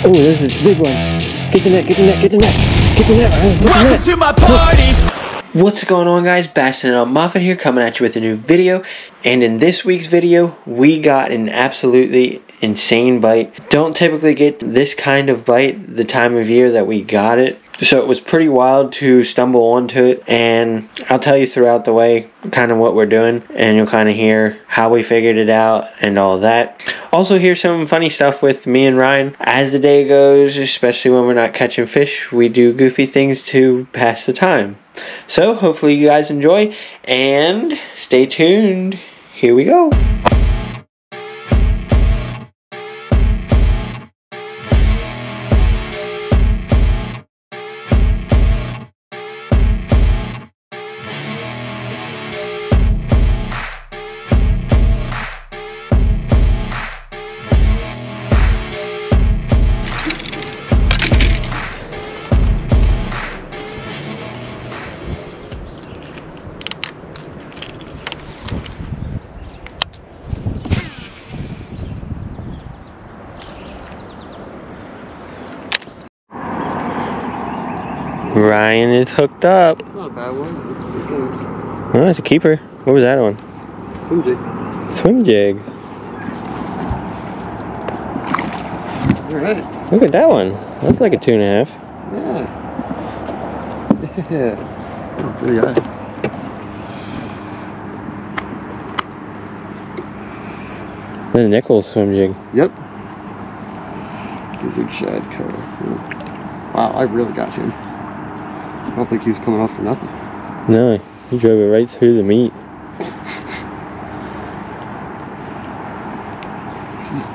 Oh, there's a big one. Get the net, get the net, get the net, get the net, Ryan, get the net. Welcome to my party. What's going on, guys? Bastin' Up Muffin here, coming at you with a new video. And in this week's video, we got an absolutely insane bite. Don't typically get this kind of bite the time of year that we got it. So it was pretty wild to stumble onto it, and I'll tell you throughout the way kind of what we're doing, and you'll kind of hear how we figured it out and all that. Also hear some funny stuff with me and Ryan. As the day goes, especially when we're not catching fish, we do goofy things to pass the time. So hopefully you guys enjoy, and stay tuned. Here we go. Ryan is hooked up. It's not a bad one. It's good. Oh, that's a keeper. What was that on? Swim jig. Swim jig. Alright. Look at that one. That's like a 2.5. Yeah. Yeah. Oh, pretty high. The nickel swim jig. Yep. Gizzard shad color. Wow, I really got him. I don't think he was coming off for nothing. No, he drove it right through the meat. Jesus.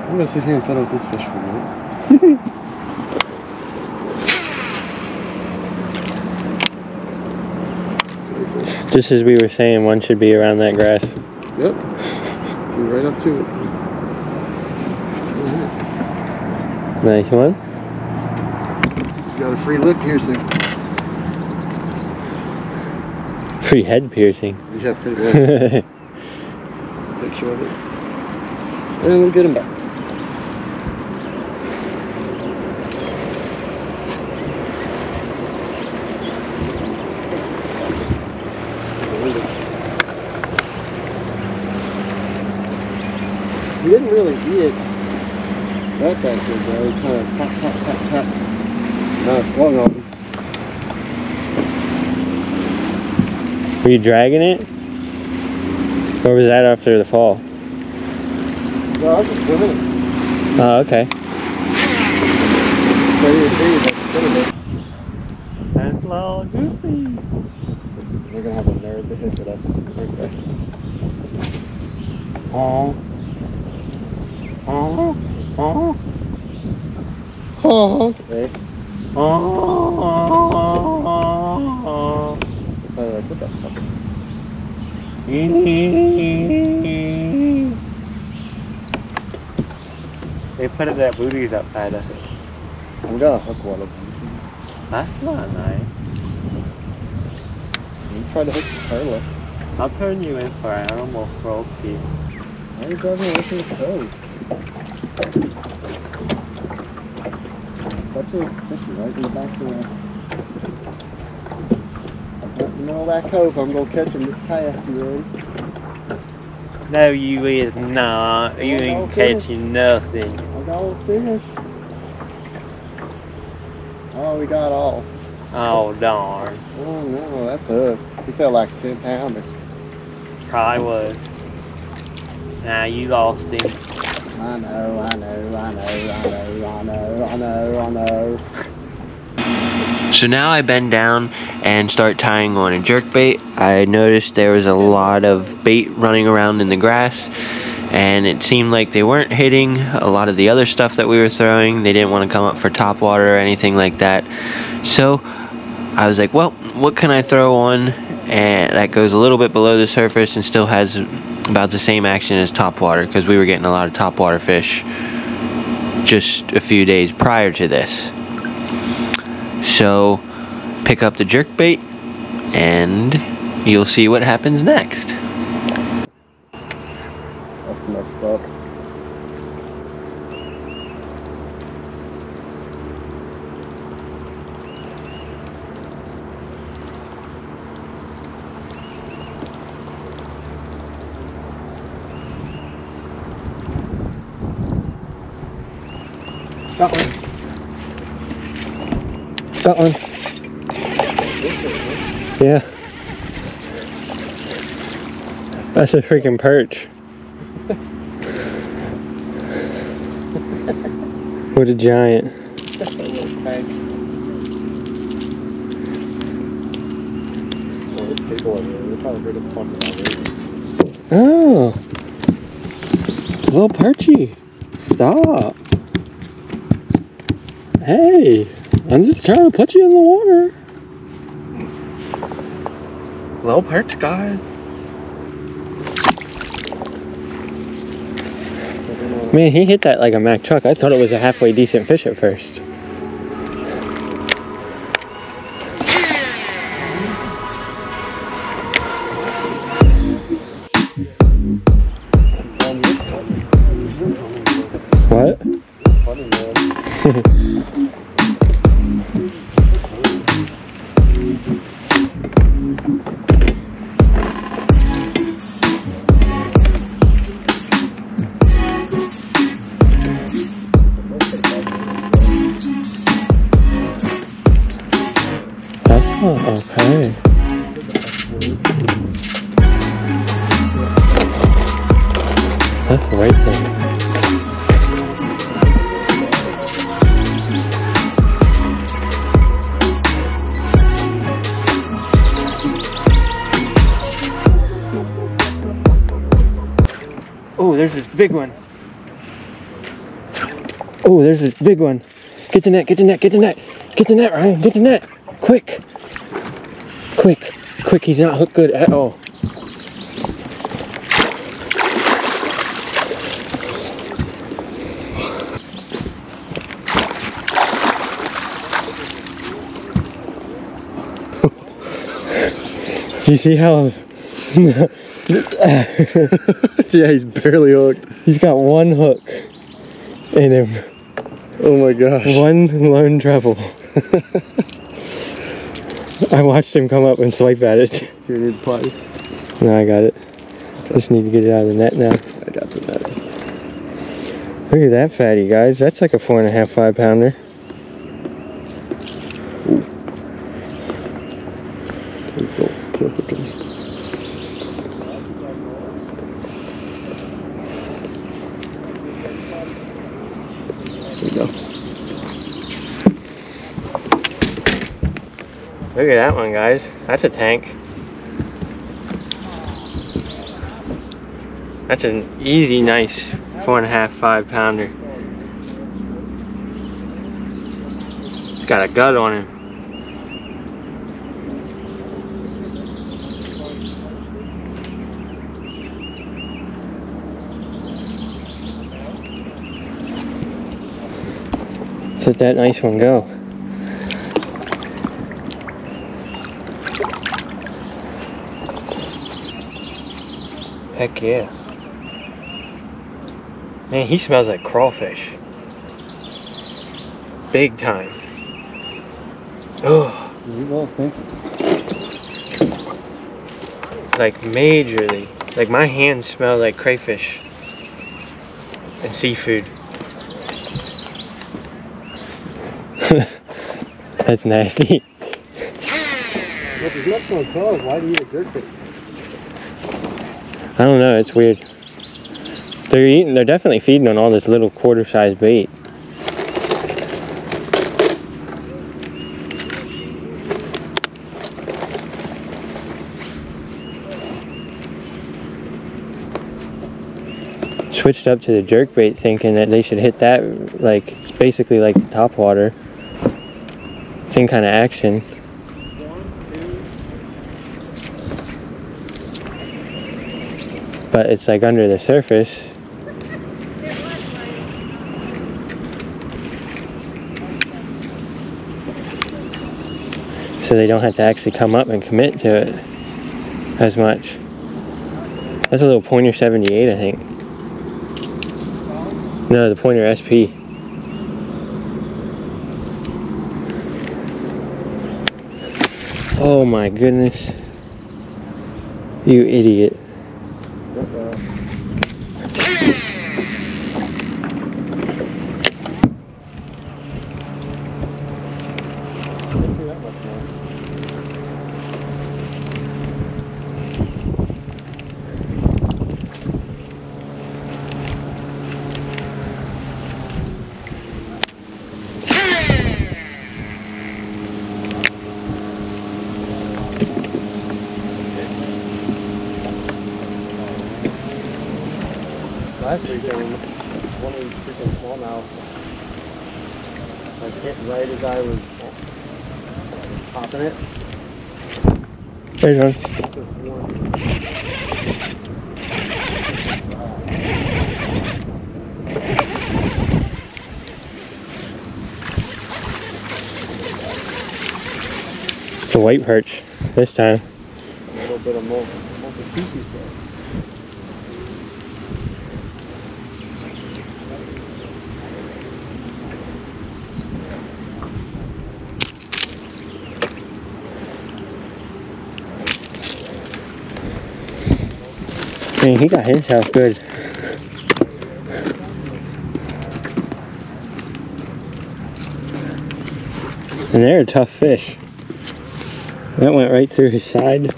I'm gonna sit here and throw out this fish for a minute. Just as we were saying, one should be around that grass. Yep. Right up to it. Nice one. He's got a free lip piercing. Free head piercing. Yeah, pretty much. Picture of it. And we'll get him back. He didn't really eat it that good though. He kind of tap, tap, tap, tap. Now it's swung on him. Were you dragging it? Or was that after the fall? No, I was just swimming it. Oh, okay. That's little goofy. They're gonna have a nerd to hiss at us, aren't they? Oh. Oh. Oh. Oh, okay. Oh. Like, what the fuck? They put up their booties outside us. I'm gonna hook one of them. That's not nice. You try to hook the turtle. I'll turn you in for an animal cruelty. Why are you driving away from the cove? That's a fishy right in the back of the... Right in the middle of that cove, I'm gonna catch him. This kayak, you ready? No, you is not. You ain't catching nothing. I got a fish. Oh, we got all. Oh, darn. Oh no, that's us. He felt like a 10-pounder. Probably was. Nah, you lost him. I know, I know, I know, I know, I know, I know, I know. So now I bend down and start tying on a jerkbait. I noticed there was a lot of bait running around in the grass, and it seemed like they weren't hitting a lot of the other stuff that we were throwing. They didn't want to come up for top water or anything like that. So I was like, well, what can I throw on and that goes a little bit below the surface and still has about the same action as topwater, because we were getting a lot of topwater fish just a few days prior to this. So pick up the jerkbait and you'll see what happens next. That's messed up. Got one. Got one. Yeah. That's a freaking perch. What a giant. Oh. A little perchy. Stop. Hey, I'm just trying to put you in the water. Little perch, guys. Man, he hit that like a Mack truck. I thought it was a halfway decent fish at first. What? Funny, man. Oh, okay. That's right there. Oh, there's a big one. Oh, there's a big one. Get the net, get the net, get the net. Get the net, Ryan, get the net. Quick. Quick, quick, he's not hooked good at all. Do you see how... Yeah, he's barely hooked. He's got one hook in him. Oh my gosh. One lone treble. I watched him come up and swipe at it. You need the potty? No, I got it. Okay. Just need to get it out of the net now. I got the net. Look at that fatty, guys. That's like a 4.5, 5 pounder. Ooh. Please don't kill hooking. There you go. Look at that one, guys. That's a tank. That's an easy, nice 4.5, 5 pounder. It's got a gut on him. Let's let that nice one go. Heck yeah. Man, he smells like crawfish. Big time. Oh. He's all stinky. Like majorly. Like my hands smell like crayfish and seafood. That's nasty. If there's nothing on clothes, why do you eat a jerkbait? I don't know, it's weird. They're definitely feeding on all this little quarter-sized bait. Switched up to the jerkbait thinking that they should hit that, like, it's basically like the topwater. Same kind of action. but it's like under the surface. So they don't have to actually come up and commit to it as much. That's a little Pointer 78, I think. No, the Pointer SP. Oh my goodness. You idiot. Last weekend, one of these freaking smallmouth, like hit right as I was popping it. There's one. It's a white perch this time. A little bit of multi-species there. I mean, he got himself good. And they're a tough fish. That went right through his side.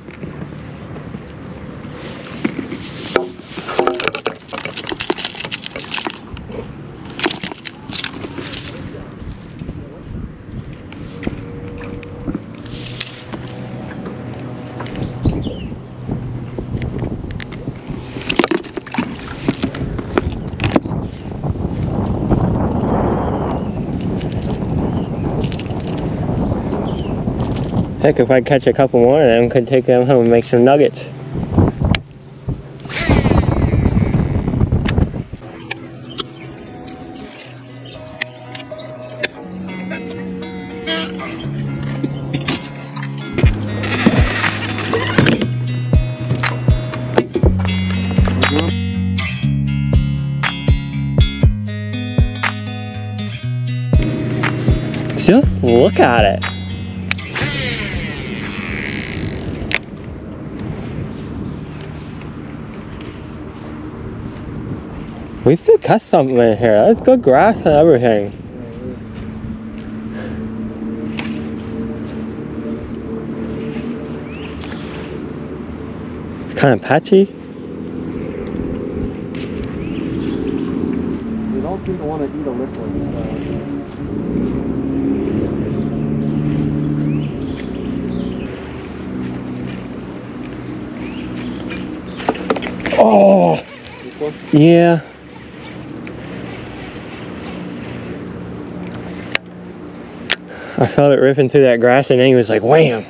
Heck, if I catch a couple more of them, could take them home and make some nuggets. Just look at it. We should cut something in here. That's good grass and everything. It's kind of patchy. You don't seem to want to eat a liquid. Oh! Yeah. I felt it ripping through that grass and then he was like, wham!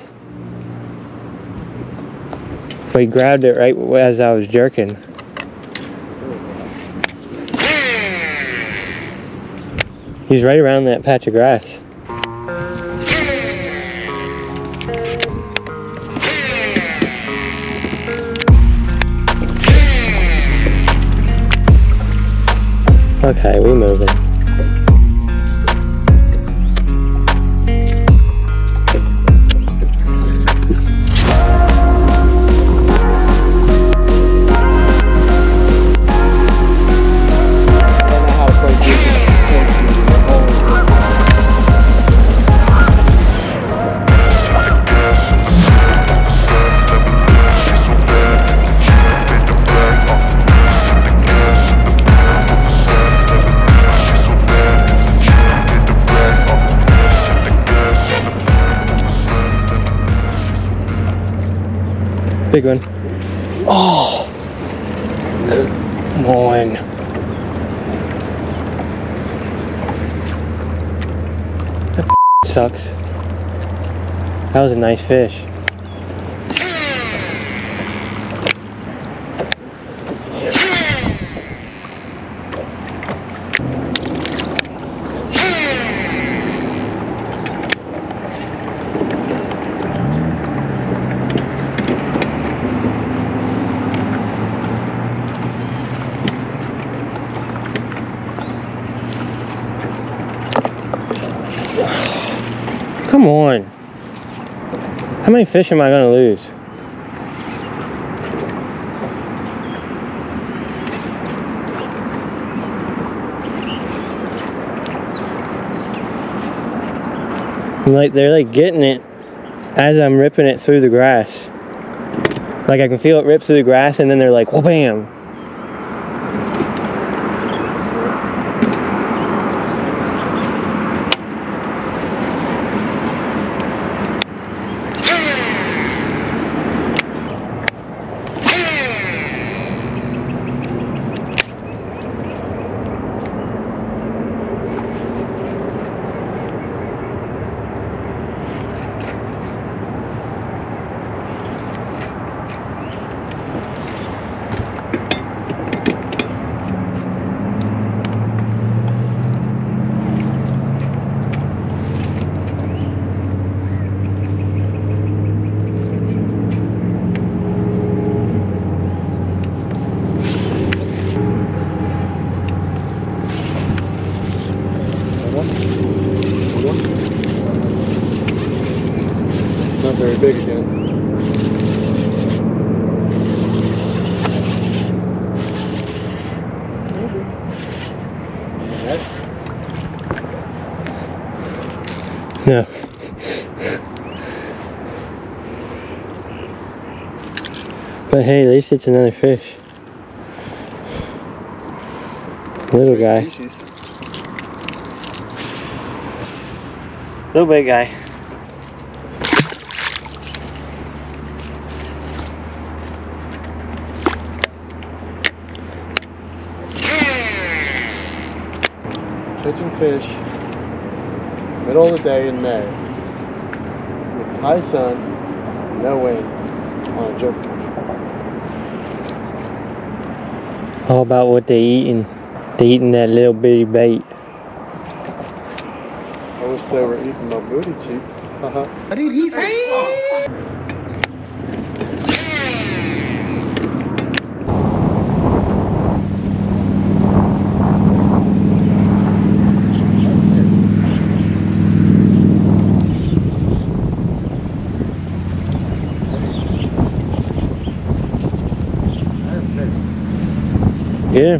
But he grabbed it right as I was jerking. He's right around that patch of grass. Okay, we're moving. Big one. Oh! Come on. That sucks. That was a nice fish. Come on. How many fish am I gonna lose? They're like getting it as I'm ripping it through the grass. Like I can feel it rip through the grass, and then they're like, whoa, bam. Not very big again. No. But hey, at least it's another fish. Little guy. Species. Little big guy. Catching fish, middle of the day in May, with high sun, no wind, on a jerkbait. All about what they eating. They eating that little bitty bait. I wish they were eating my booty cheek. What did he say? Yeah.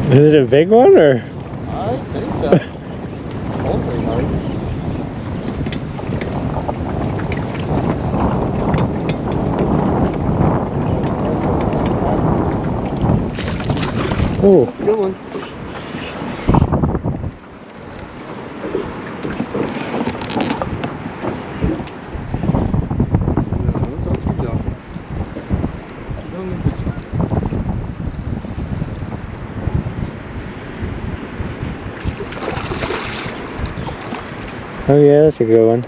Is it a big one or? I think so. Hopefully not. Oh. Good one. Oh yeah, that's a good one.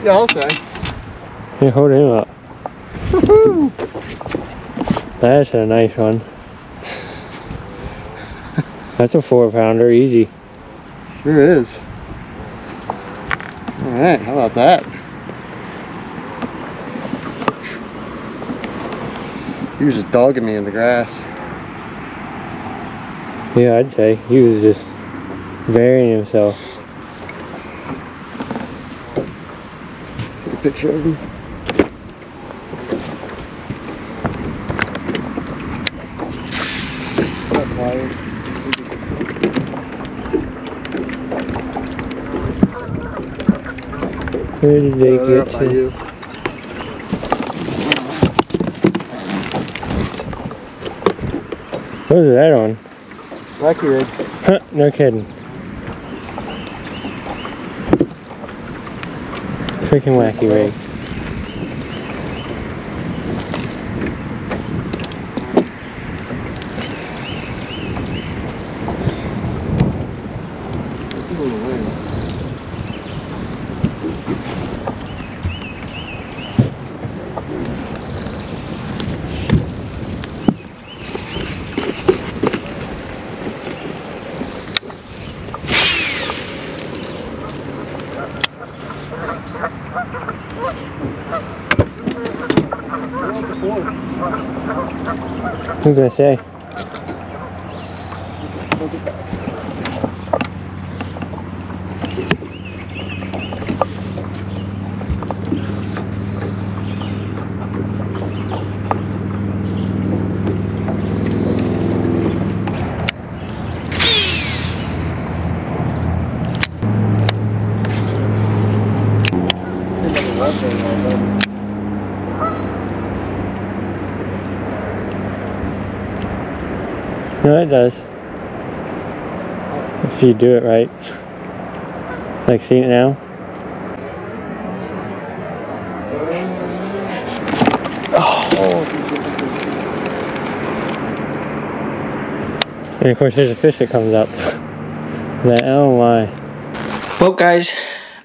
Yeah, I'll say. Yeah, hold him up. Woohoo! That's a nice one. That's a 4-pounder, easy. Sure is. Alright, how about that? He was just dogging me in the grass. Yeah, I'd say. He was just varying himself. Take a picture of him. Where did they They're get up by to? you. What was that on? Wacky rig. Huh, no kidding. Freaking wacky rig. Who's gonna say? No, it does. If you do it right. Like, see it now? Oh. And of course there's a fish that comes up. That, oh my. Well guys,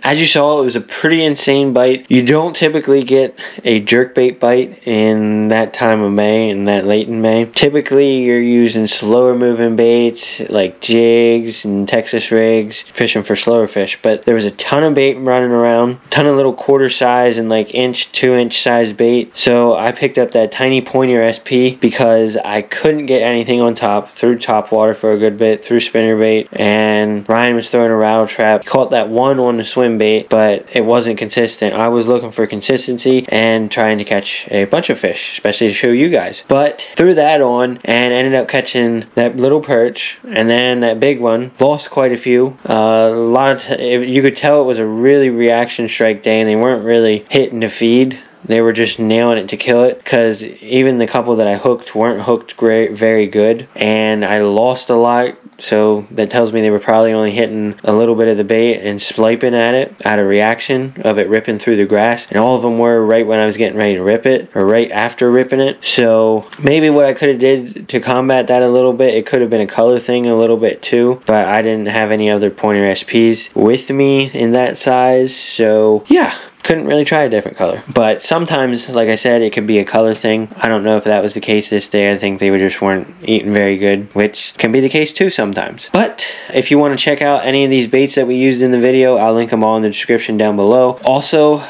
as you saw, it was a pretty insane bite. You don't typically get a jerkbait bite in that time of May, in that late in May. Typically, you're using slower moving baits like jigs and Texas rigs, fishing for slower fish. But there was a ton of bait running around, a ton of little quarter size and like inch, 2-inch size bait. So I picked up that tiny pointer SP because I couldn't get anything on top. Threw top water for a good bit, threw spinner bait, and Ryan was throwing a rattle trap. Caught that one on the swim bait, but it wasn't consistent. I was looking for consistency and trying to catch a bunch of fish, especially to show you guys. But threw that on and ended up catching that little perch and then that big one. Lost quite a few. You could tell it was a really reaction strike day and they weren't really hitting the feed. They were just nailing it to kill it, because even the couple that I hooked weren't hooked very good, and I lost a lot. So that tells me they were probably only hitting a little bit of the bait and swiping at it out of reaction of it ripping through the grass, and all of them were right when I was getting ready to rip it, or right after ripping it. So maybe what I could have did to combat that a little bit, it could have been a color thing a little bit too, but I didn't have any other pointer SPs with me in that size, so yeah, couldn't really try a different color. But sometimes, like I said, it could be a color thing. I don't know if that was the case this day. I think they just weren't eating very good, which can be the case too sometimes. But if you want to check out any of these baits that we used in the video, I'll link them all in the description down below. Also,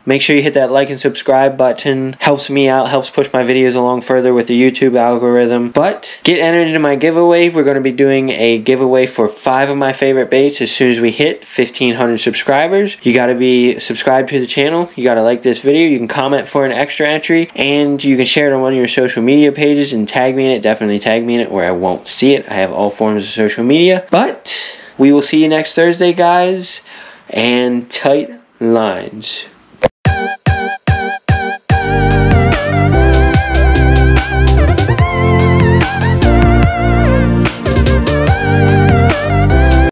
make sure you hit that like and subscribe button. Helps me out, helps push my videos along further with the YouTube algorithm. But get entered into my giveaway. We're going to be doing a giveaway for 5 of my favorite baits as soon as we hit 1,500 subscribers. You got to be subscribed to the channel. You got to like this video. You can comment for an extra entry, and you can share it on one of your social media pages and tag me in it. Definitely tag me in it where I won't see it. I have all forms of social media. But we will see you next Thursday, guys, and tight lines.